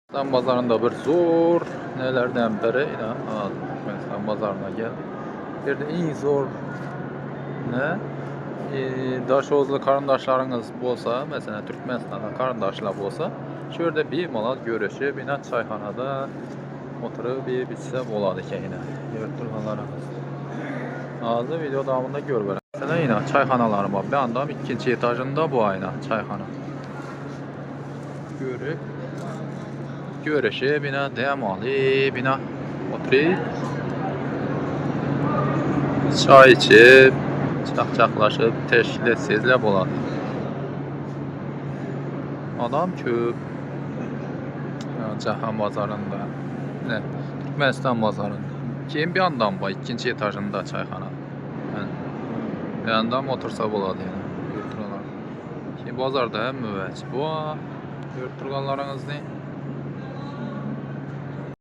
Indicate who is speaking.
Speaker 1: Türkmen bazarında bir zor nelerden biri ila Türkmenistan bazarına gel. Bir de en zor ne? Daşozlu karındaşlarınız bolsa, mesela Türkmenistan'da karındaşlar bolsa, şurada bir malat görüşü, bina çayxanada oturup bir bitse boladı ki yine. Yırtırmalarımız. Azı video davamında gör böyle. Mesela yine çayxanalarım var. Bir andam ikinci etajında bu ayna çayxana. Görüp görüşü bina demalı bina oturup çay içip çaqçaqlaşıb təşkil etsizlər boladı. Adam köp. Cahan bazarında. Ne? Türkmenistan bazarında. Kim bir yandan var, ikinci etajında çayxana. Yani, bir yandan otursa boladı yani. Yurturalar. Kim bazarda hem müvəc. Bu yurturganlarınız ne?